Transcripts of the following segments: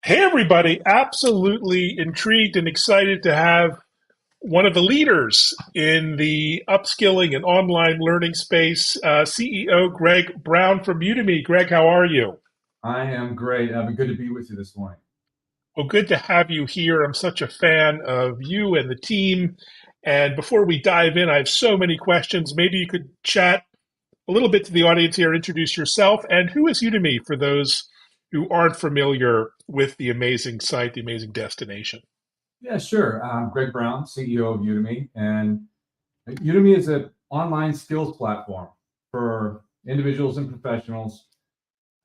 Hey, everybody. Absolutely intrigued and excited to have one of the leaders in the upskilling and online learning space, CEO Greg Brown from Udemy. Greg, how are you? I am great, Evan. Good to be with you this morning. Well, good to have you here. I'm such a fan of you and the team. And before we dive in, I have so many questions. Maybe you could chat a little bit to the audience here, introduce yourself, and who is Udemy for those who aren't familiar with the amazing site, the amazing destination. Yeah, sure. I'm Greg Brown, CEO of Udemy, and Udemy is an online skills platform for individuals and professionals.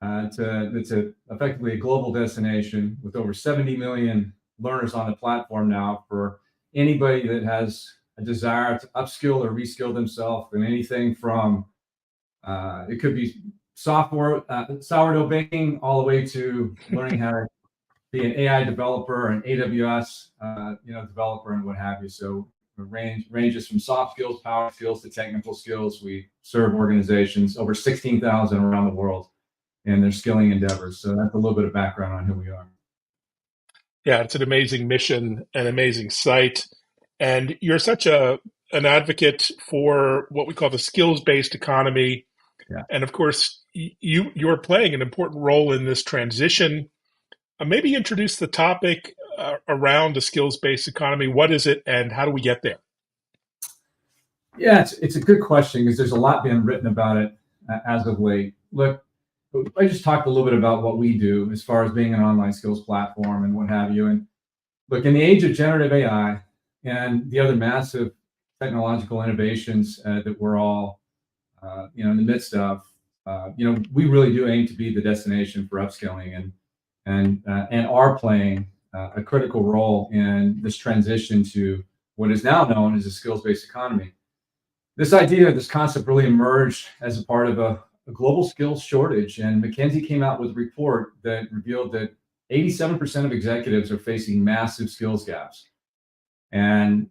It's effectively a global destination with over 70 million learners on the platform now for anybody that has a desire to upskill or reskill themselves in anything from it could be software, sourdough baking, all the way to learning how to be an AI developer, an AWS, developer, and what have you. So the ranges from soft skills, power skills, to technical skills. We serve organizations over 16,000 around the world in their skilling endeavors. So that's a little bit of background on who we are. Yeah, it's an amazing mission, an amazing site. And you're such an advocate for what we call the skills-based economy. Yeah. And of course, you're playing an important role in this transition. Maybe introduce the topic around the skills-based economy. What is it, and how do we get there? Yeah, it's a good question because there's a lot being written about it as of late. Look, I just talked a little bit about what we do as far as being an online skills platform and what have you. And look, in the age of generative AI and the other massive technological innovations that we're all, in the midst of, we really do aim to be the destination for upskilling and are playing a critical role in this transition to what is now known as a skills-based economy. This concept really emerged as a part of a global skills shortage, and McKinsey came out with a report that revealed that 87% of executives are facing massive skills gaps. And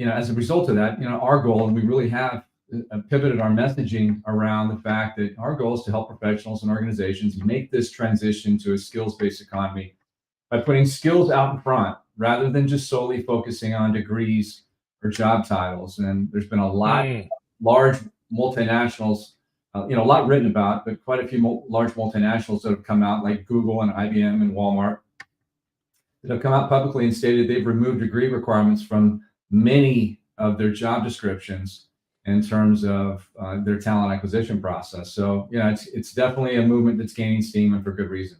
as a result of that, our goal, and we really have pivoted our messaging around the fact that our goal is to help professionals and organizations make this transition to a skills-based economy by putting skills out in front rather than just solely focusing on degrees or job titles. And there's been a lot large multinationals, a lot written about, but quite a few large multinationals that have come out, like Google and IBM and Walmart, that have come out publicly and stated they've removed degree requirements from many of their job descriptions in terms of their talent acquisition process. So yeah, it's definitely a movement that's gaining steam, and for good reason.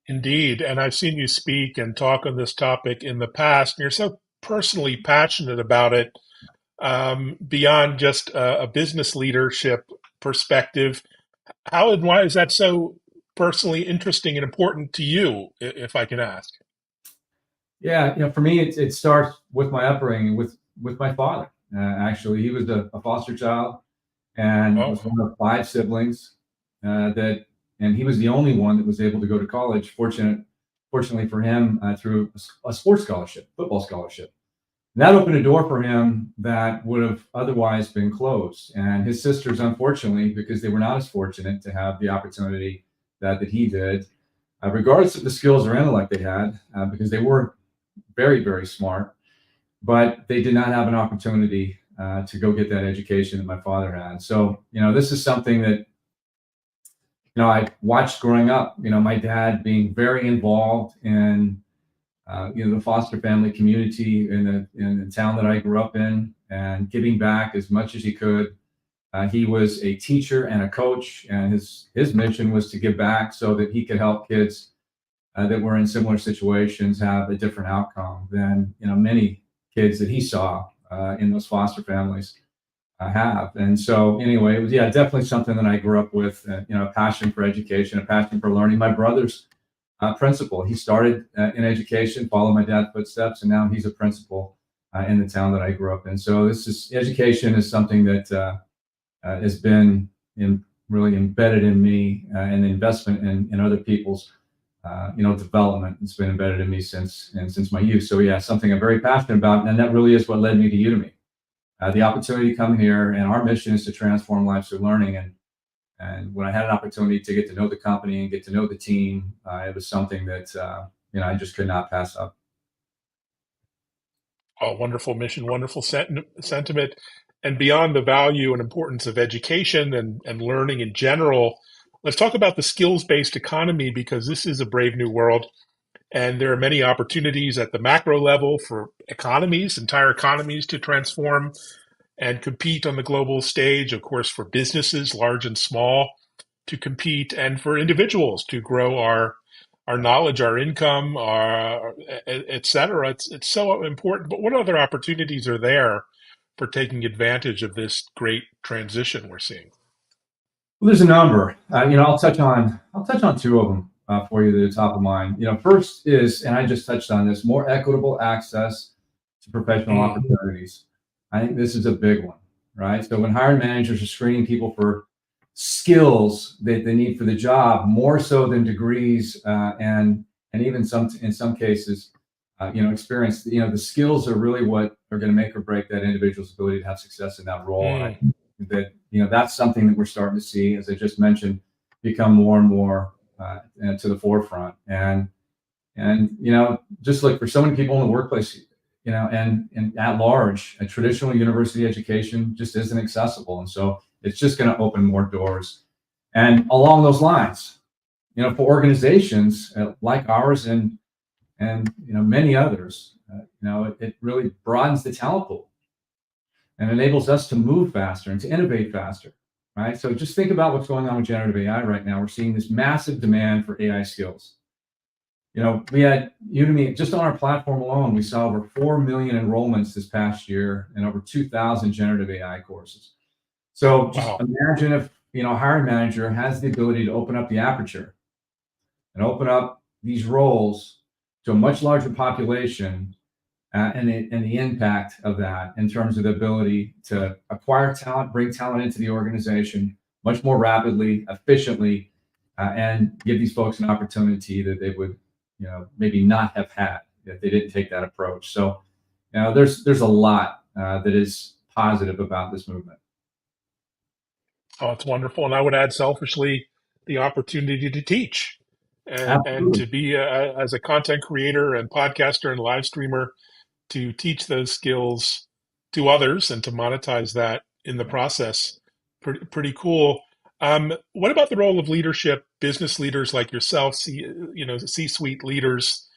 Indeed. And I've seen you speak and talk on this topic in the past, and you're so personally passionate about it, beyond just a business leadership perspective. How and why is that so personally interesting and important to you, if I can ask? Yeah, for me, it starts with my upbringing with my father. Actually, he was a foster child and Oh, was one of five siblings and he was the only one that was able to go to college. Fortunately for him, through a sports scholarship, football scholarship. And that opened a door for him that would have otherwise been closed. And his sisters, unfortunately, because they were not as fortunate to have the opportunity that he did, regardless of the skills or intellect they had, because they were very, very smart, but they did not have an opportunity to go get that education that my father had. So, this is something that, I watched growing up, my dad being very involved in, the foster family community in the town that I grew up in, and giving back as much as he could. He was a teacher and a coach, and his mission was to give back so that he could help kids that were in similar situations have a different outcome than many kids that he saw in those foster families have. And so anyway, it was definitely something that I grew up with. A passion for education, a passion for learning. My brother's principal. He started in education, followed my dad's footsteps, and now he's a principal in the town that I grew up in. So education is something that has been really embedded in me, and the investment in other people's development. It's been embedded in me since my youth. So yeah, something I'm very passionate about, and that really is what led me to Udemy. The opportunity to come here, and our mission is to transform lives through learning. And when I had an opportunity to get to know the company and get to know the team, it was something that I just could not pass up. Oh, wonderful mission, wonderful sentiment. And beyond the value and importance of education and learning in general, let's talk about the skills-based economy, because this is a brave new world. And there are many opportunities at the macro level for economies, entire economies, to transform and compete on the global stage. Of course, for businesses, large and small, to compete, and for individuals to grow our knowledge, our income, our et cetera. It's so important. But what other opportunities are there for taking advantage of this great transition we're seeing? Well, there's a number. I'll touch on two of them for you that are top of mind. First is, and I just touched on this, more equitable access to professional opportunities. I think this is a big one, right? So when hiring managers are screening people for skills that they need for the job, more so than degrees, and even in some cases, experience. The skills are really what are going to make or break that individual's ability to have success in that role. And I think that that's something that we're starting to see, as I just mentioned, become more and more to the forefront. And just like for so many people in the workplace, and at large, a traditional university education just isn't accessible, and so it's just going to open more doors. And along those lines, for organizations like ours and many others, it really broadens the talent pool and enables us to move faster and to innovate faster, right? So just think about what's going on with generative AI right now. We're seeing this massive demand for AI skills. We had Udemy, just on our platform alone, we saw over 4 million enrollments this past year and over 2,000 generative AI courses. So just imagine if, a hiring manager has the ability to open up the aperture and open up these roles to a much larger population, and the impact of that in terms of the ability to acquire talent, bring talent into the organization much more rapidly, efficiently, and give these folks an opportunity that they would, maybe not have had if they didn't take that approach. So, there's a lot that is positive about this movement. Oh, it's wonderful. And I would add selfishly the opportunity to teach and to be as a content creator and podcaster and live streamer, to teach those skills to others and to monetize that in the process. Pretty cool. What about the role of leadership? Business leaders like yourself, C-suite leaders,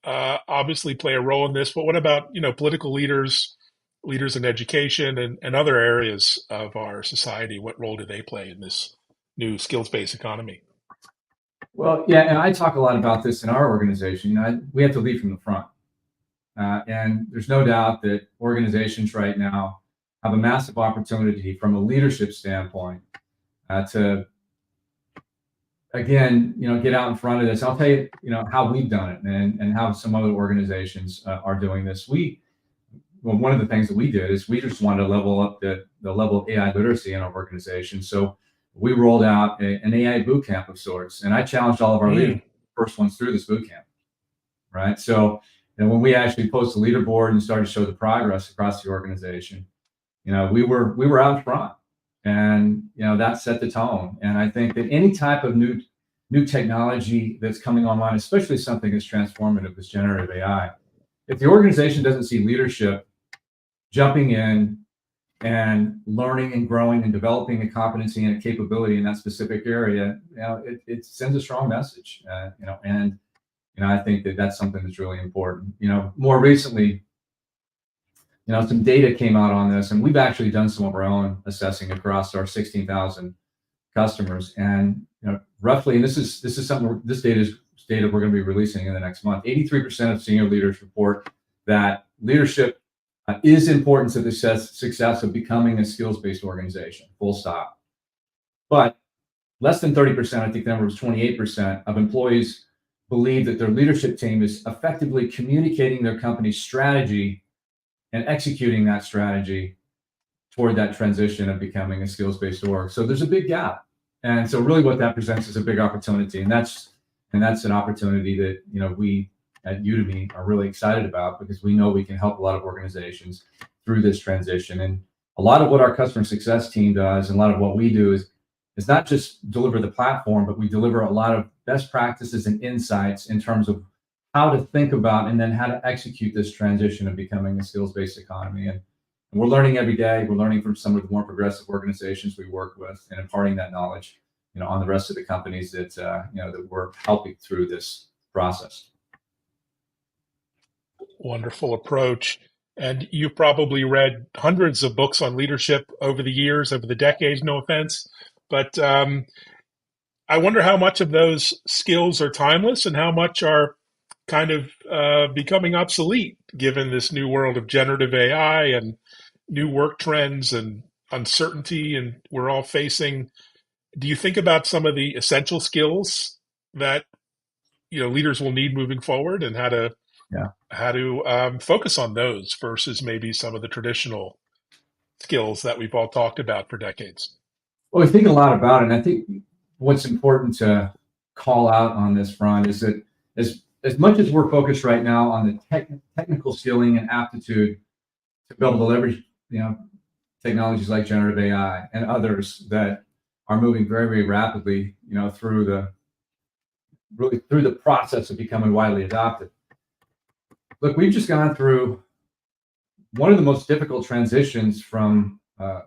obviously play a role in this. But what about political leaders, leaders in education, and other areas of our society? What role do they play in this new skills-based economy? Well, yeah, and I talk a lot about this in our organization. We have to lead from the front. And there's no doubt that organizations right now have a massive opportunity from a leadership standpoint to, again, get out in front of this. I'll tell you, how we've done it and how some other organizations are doing this. One of the things that we did is we just wanted to level up the level of AI literacy in our organization. So we rolled out an AI boot camp of sorts, and I challenged all of our leaders, first ones through this boot camp, right? So, when we actually post a leaderboard and started to show the progress across the organization, we were out front, and that set the tone. And I think that any type of new technology that's coming online, especially something as transformative as generative AI, if the organization doesn't see leadership jumping in and learning and growing and developing a competency and a capability in that specific area, it sends a strong message. And I think that that's something that's really important. More recently, some data came out on this, and we've actually done some of our own assessing across our 16,000 customers. And roughly, and this data is data we're going to be releasing in the next month. 83% of senior leaders report that leadership is important to the success of becoming a skills-based organization. Full stop. But less than 30%, I think the number was 28%, of employees believe that their leadership team is effectively communicating their company's strategy and executing that strategy toward that transition of becoming a skills-based org. So there's a big gap. And so really what that presents is a big opportunity. And that's an opportunity that, we at Udemy are really excited about, because we know we can help a lot of organizations through this transition. And a lot of what our customer success team does, and a lot of what we do is is not just deliver the platform, but we deliver a lot of best practices and insights in terms of how to think about and then how to execute this transition of becoming a skills-based economy. And we're learning every day. We're learning from some of the more progressive organizations we work with and imparting that knowledge, on the rest of the companies that, that we're helping through this process. Wonderful approach. And you've probably read hundreds of books on leadership over the years, over the decades, no offense. But I wonder how much of those skills are timeless and how much are kind of becoming obsolete given this new world of generative AI and new work trends and uncertainty and we're all facing. Do you think about some of the essential skills that leaders will need moving forward and how to focus on those versus maybe some of the traditional skills that we've all talked about for decades? Well, we think a lot about it, and I think what's important to call out on this front is that as much as we're focused right now on the technical skilling and aptitude to be able to leverage, technologies like generative AI and others that are moving very, very rapidly, through the process of becoming widely adopted. Look, we've just gone through one of the most difficult transitions from a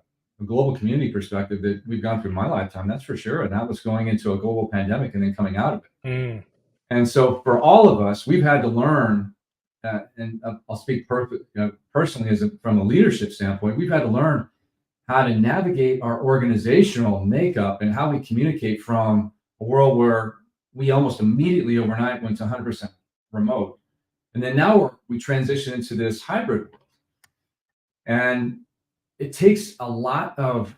global community perspective that we've gone through in my lifetime, that's for sure. And that was going into a global pandemic and then coming out of it. Mm. And so for all of us, we've had to learn, and I'll speak personally from a leadership standpoint, we've had to learn how to navigate our organizational makeup and how we communicate from a world where we almost immediately overnight went to 100% remote. And then now we transition into this hybrid world. And it takes a lot of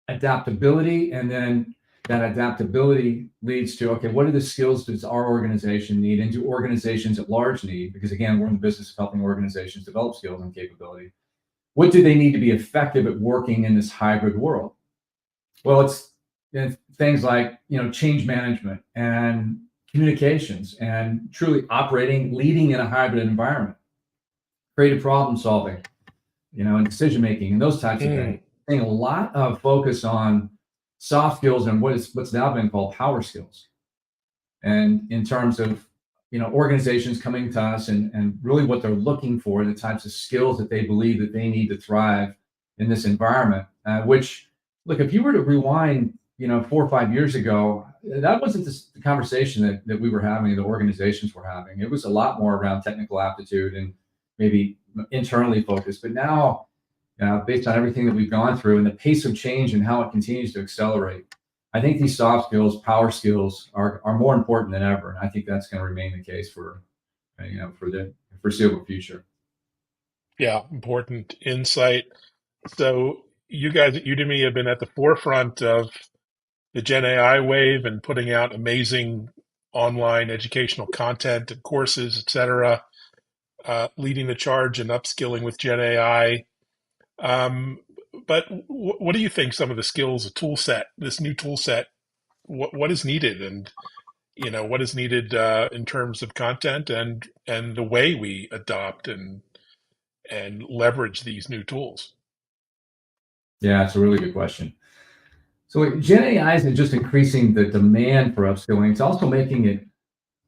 adaptability, and then that adaptability leads to, okay, what are the skills does our organization need and do organizations at large need? Because again, we're in the business of helping organizations develop skills and capability. What do they need to be effective at working in this hybrid world? Well, it's things like, change management and communications and truly leading in a hybrid environment, creative problem solving, and decision making and those types of things. Seeing a lot of focus on soft skills and what's now been called power skills. And in terms of, organizations coming to us and really what they're looking for, the types of skills that they believe that they need to thrive in this environment, which, look, if you were to rewind, 4 or 5 years ago, that wasn't the conversation that we were having, the organizations were having. It was a lot more around technical aptitude and maybe internally focused. But now, based on everything that we've gone through and the pace of change and how it continues to accelerate, I think these soft skills, power skills are more important than ever. And I think that's going to remain the case for the foreseeable future. Yeah, important insight. So you guys at Udemy have been at the forefront of the Gen AI wave and putting out amazing online educational content and courses, et cetera, leading the charge and upskilling with Gen AI. But what do you think some of the skills, this new tool set, what is needed and, what is needed in terms of content and the way we adopt and leverage these new tools? Yeah, it's a really good question. So Gen AI isn't just increasing the demand for upskilling, it's also making it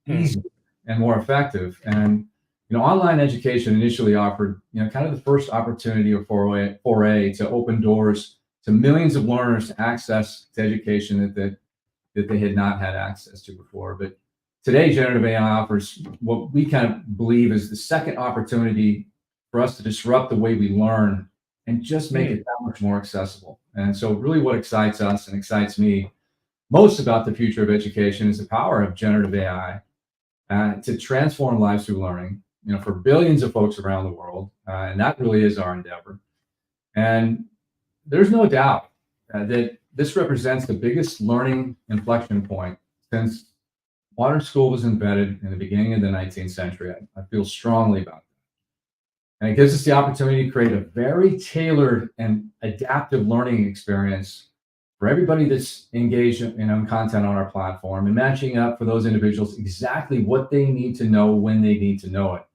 easier and more effective. And online education initially offered, kind of the first opportunity or foray to open doors to millions of learners to access to education that they had not had access to before. But today, generative AI offers what we kind of believe is the second opportunity for us to disrupt the way we learn and just make it that much more accessible. And so really what excites us and excites me most about the future of education is the power of generative AI to transform lives through learning, for billions of folks around the world. And that really is our endeavor. And there's no doubt that this represents the biggest learning inflection point since modern school was invented in the beginning of the 19th century. I feel strongly about that. And it gives us the opportunity to create a very tailored and adaptive learning experience for everybody that's engaged in content on our platform and matching up for those individuals exactly what they need to know when they need to know it.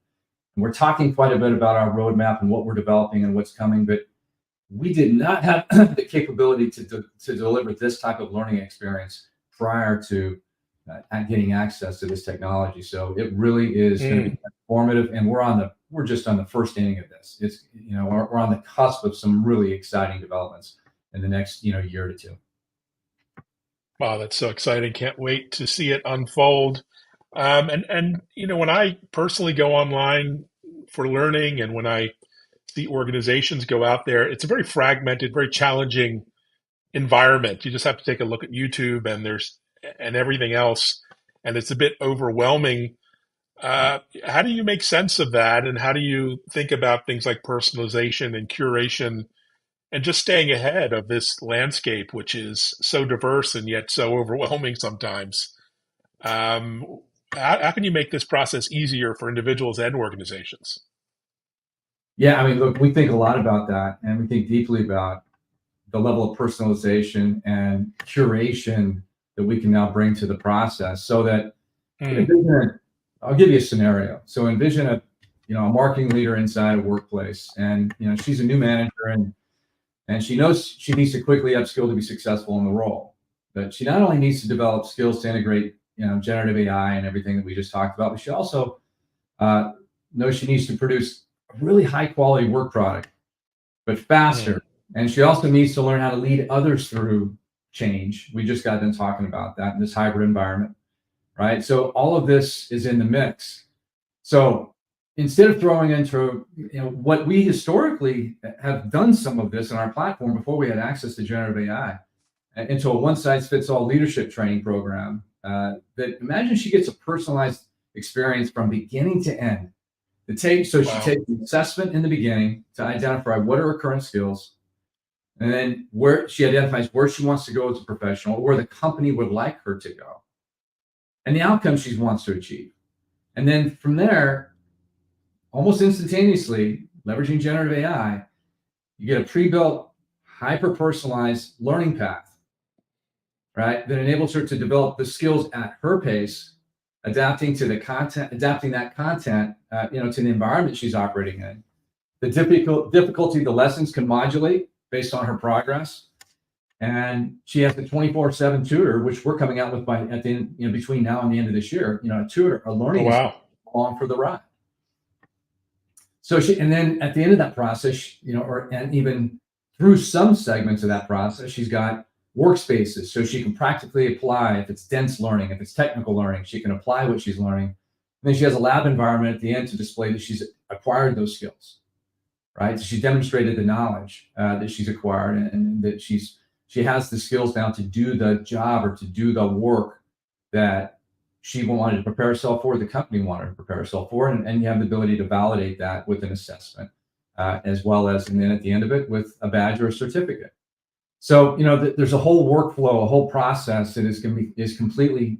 And we're talking quite a bit about our roadmap and what we're developing and what's coming, but we did not have the capability to deliver this type of learning experience prior to getting access to this technology. So it really is going to be Mm. transformative, and we're just on the first inning of this. It's we're on the cusp of some really exciting developments in the next year to two. Wow, that's so exciting. Can't wait to see it unfold. And when I personally go online for learning and when I see organizations go out there, it's a very fragmented, very challenging environment. You just have to take a look at YouTube and everything else, and it's a bit overwhelming. How do you make sense of that, and how do you think about things like personalization and curation and just staying ahead of this landscape, which is so diverse and yet so overwhelming sometimes? Um, how can you make this process easier for individuals and organizations? Yeah, I mean, look, we think a lot about that, and we think deeply about the level of personalization and curation that we can now bring to the process, so that Mm, envision, I'll give you a scenario. So envision a marketing leader inside a workplace, and she's a new manager, and she knows she needs to quickly upskill to be successful in the role. But she not only needs to develop skills to integrate generative AI and everything that we just talked about, but she also uh, knows she needs to produce a really high quality work product, but mm. faster. And she also needs to learn how to lead others through change. We just got done talking about that in this hybrid environment, right? So all of this is in the mix. So instead of throwing into what we historically have done some of this in our platform before we had access to generative AI, into a one size fits all leadership training program, that imagine she gets a personalized experience from beginning to end. So she Wow. takes an assessment in the beginning to identify what are her current skills, and then where she identifies where she wants to go as a professional, or where the company would like her to go, and the outcome she wants to achieve. And then from there, almost instantaneously, leveraging generative AI, you get a pre-built, hyper-personalized learning path, right? That enables her to develop the skills at her pace, adapting to the content, adapting that content, to the environment she's operating in. The difficulty of the lessons can modulate based on her progress. And she has the 24/7 tutor, which we're coming out with by at the end, between now and the end of this year, a tutor, a Oh, learning assistant wow. along for the ride. So and then at the end of that process, and even through some segments of that process, she's got workspaces so she can practically apply. If it's dense learning, if it's technical learning, she can apply what she's learning. And then she has a lab environment at the end to display that she's acquired those skills, right? So she demonstrated the knowledge that she's acquired, and that she has the skills now to do the job, or to do the work that she wanted to prepare herself for, the company wanted to prepare herself for, and you have the ability to validate that with an assessment, as well as, and then at the end of it, with a badge or a certificate. So there's a whole workflow, a whole process that is completely,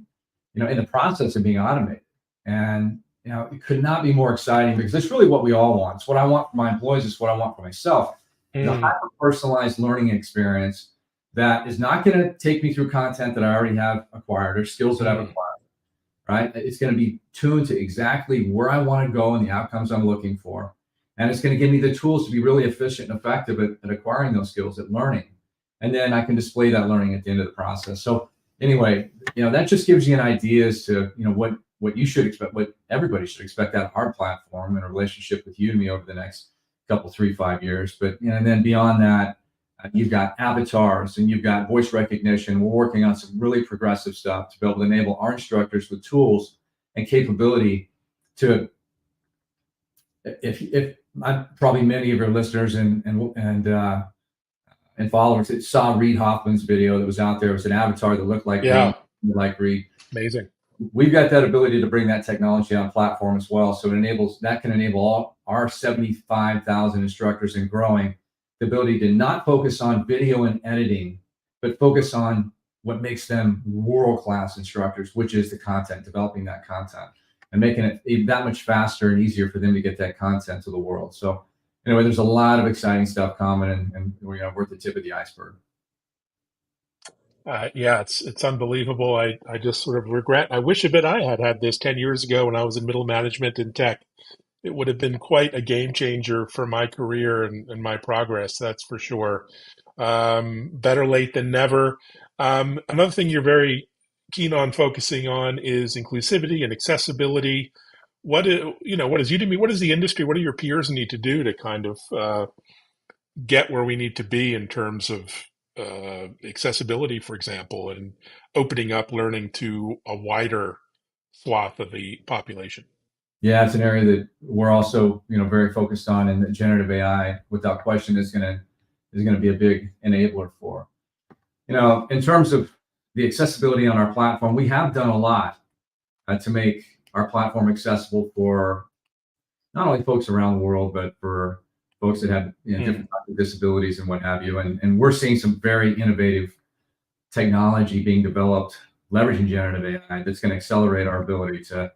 in the process of being automated, and it could not be more exciting, because it's really what we all want. It's what I want for my employees. It's what I want for myself. Is a Mm, hyper personalized learning experience that is not going to take me through content that I already have acquired, or skills that I've mm. acquired, right? It's going to be tuned to exactly where I want to go and the outcomes I'm looking for. And it's going to give me the tools to be really efficient and effective at acquiring those skills, at learning. And then I can display that learning at the end of the process. So anyway, that just gives you an idea as to, what you should expect, what everybody should expect out of our platform and a relationship with Udemy over the next couple, 3, 5 years. But, and then beyond that, you've got avatars and you've got voice recognition. We're working on some really progressive stuff to be able to enable our instructors with tools and capability to, if probably many of your listeners and followers that saw Reid Hoffman's video that was out there. It was an avatar that looked like Reid, Yeah, like Reid. amazing. We've got that ability to bring that technology on platform as well. So can enable all our 75,000 instructors and growing, the ability to not focus on video and editing, but focus on what makes them world-class instructors, which is the content, developing that content, and making it that much faster and easier for them to get that content to the world. So anyway, there's a lot of exciting stuff coming, and we're at the tip of the iceberg. Yeah, it's unbelievable. I just sort of regret. I wish a bit I had had this 10 years ago when I was in middle management in tech. it would have been quite a game changer for my career and my progress. That's for sure. Better late than never. Another thing you're very keen on focusing on is inclusivity and accessibility. What is Udemy? What does the industry? What do your peers need to do to kind of get where we need to be in terms of accessibility, for example, and opening up learning to a wider swath of the population? Yeah, it's an area that we're also, very focused on, and generative AI, without question, is going to be a big enabler for. In terms of the accessibility on our platform, we have done a lot to make our platform accessible for not only folks around the world, but for folks that have different types of disabilities and what have you. And we're seeing some very innovative technology being developed, leveraging generative AI, that's going to accelerate our ability to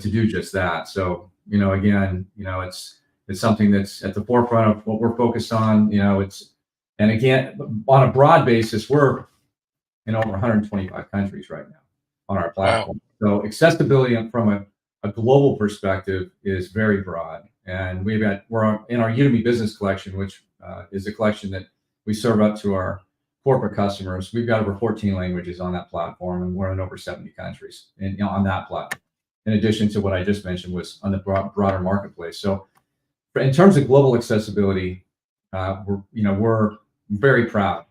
do just that. So, again, it's something that's at the forefront of what we're focused on. And again, on a broad basis, we're in over 125 countries right now on our platform. Wow. So accessibility from a global perspective is very broad. And we're in our Udemy Business Collection, which is a collection that we serve up to our corporate customers. We've got over 14 languages on that platform, and we're in over 70 countries on that platform. In addition to what I just mentioned was on the broader marketplace. So in terms of global accessibility, we're very proud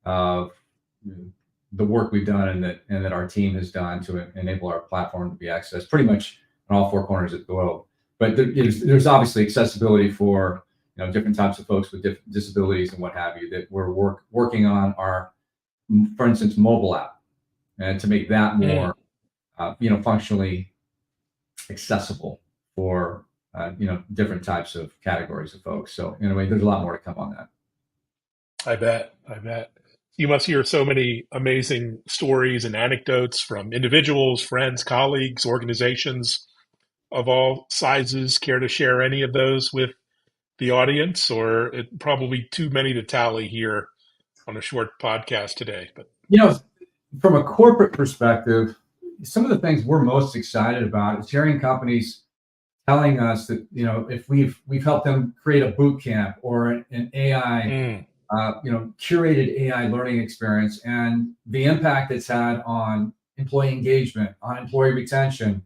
of the work we've done and that our team has done to enable our platform to be accessed pretty much on all four corners of the globe. But there's obviously accessibility for different types of folks with different disabilities and what have you, that we're working on our, for instance, mobile app, and to make that more functionally accessible for different types of categories of folks. So anyway, there's a lot more to come on that. I bet. You must hear so many amazing stories and anecdotes from individuals, friends, colleagues, organizations of all sizes. Care to share any of those with the audience, or probably too many to tally here on a short podcast today? But from a corporate perspective, some of the things we're most excited about is hearing companies telling us that if we've helped them create a boot camp or an AI curated AI learning experience, and the impact it's had on employee engagement, on employee retention,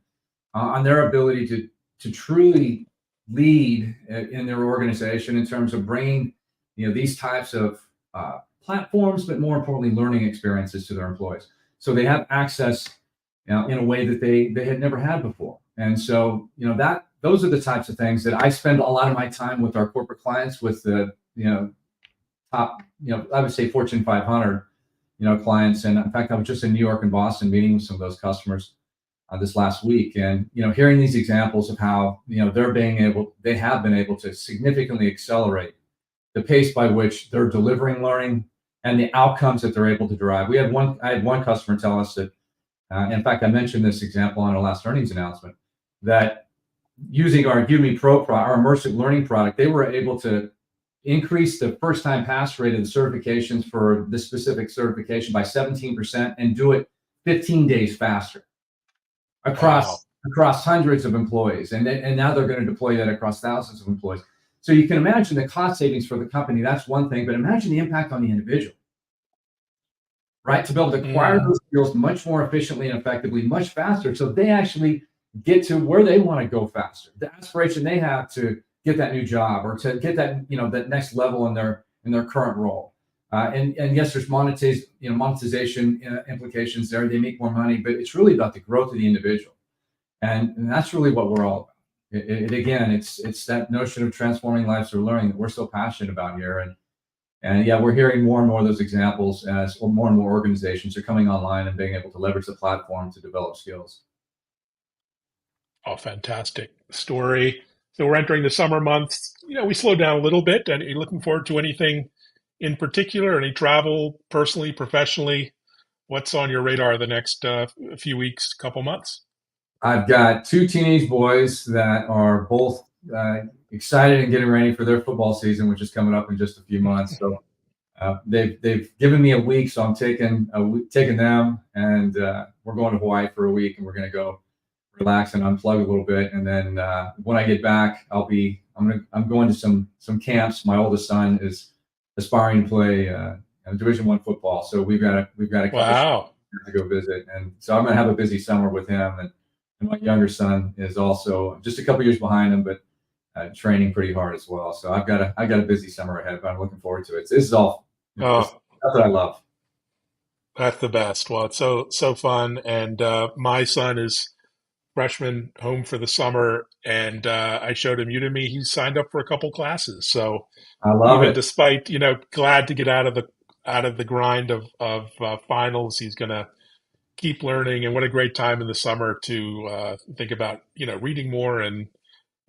on their ability to truly lead in their organization in terms of bringing these types of platforms, but more importantly, learning experiences to their employees, so they have access in a way that they had never had before. And so those are the types of things that I spend a lot of my time with our corporate clients, with the top, I would say Fortune 500, clients. And in fact, I was just in New York and Boston meeting with some of those customers this last week, and hearing these examples of how they have been able to significantly accelerate the pace by which they're delivering learning and the outcomes that they're able to derive. I had one customer tell us that, in fact, I mentioned this example on our last earnings announcement, that using our Udemy Pro our immersive learning product, they were able to increase the first-time pass rate of the certifications for this specific certification by 17% and do it 15 days faster across hundreds of employees. And now they're going to deploy that across thousands of employees. So you can imagine the cost savings for the company. That's one thing, but imagine the impact on the individual, right? To be able to acquire those skills much more efficiently and effectively, much faster, so they actually get to where they want to go faster. The aspiration they have to get that new job, or to get that that next level in their current role. And yes, there's monetization implications there. They make more money, but it's really about the growth of the individual, and that's really what we're all about. Again, it's that notion of transforming lives through learning that we're so passionate about here. And yeah, we're hearing more and more of those examples as more and more organizations are coming online and being able to leverage the platform to develop skills. Oh, fantastic story. So we're entering the summer months. We slowed down a little bit. And are you looking forward to anything in particular? Any travel, personally, professionally? What's on your radar the next few weeks, couple months? I've got two teenage boys that are both excited and getting ready for their football season, which is coming up in just a few months. So they've given me a week, so I'm taking them, and we're going to Hawaii for a week, and we're going relax and unplug a little bit. And then when I get back, I'm going to some camps. My oldest son is aspiring to play Division I football, so we've got a couple Wow. to go visit, and so I'm going to have a busy summer with him. And my younger son is also just a couple years behind him, but training pretty hard as well. So I've got a busy summer ahead, but I'm looking forward to it. This is all, that's Oh, what I love. that's the best. Well, it's so fun. And my son is freshman home for the summer, and I showed him Udemy. He signed up for a couple classes. So I love even it. despite glad to get out of the grind of finals, he's gonna keep learning. And what a great time in the summer to think about reading more and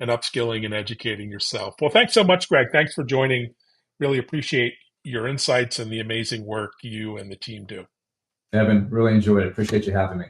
upskilling and educating yourself. Well, thanks so much, Greg. Thanks for joining. Really appreciate your insights and the amazing work you and the team do. Evan, really enjoyed it. Appreciate you having me.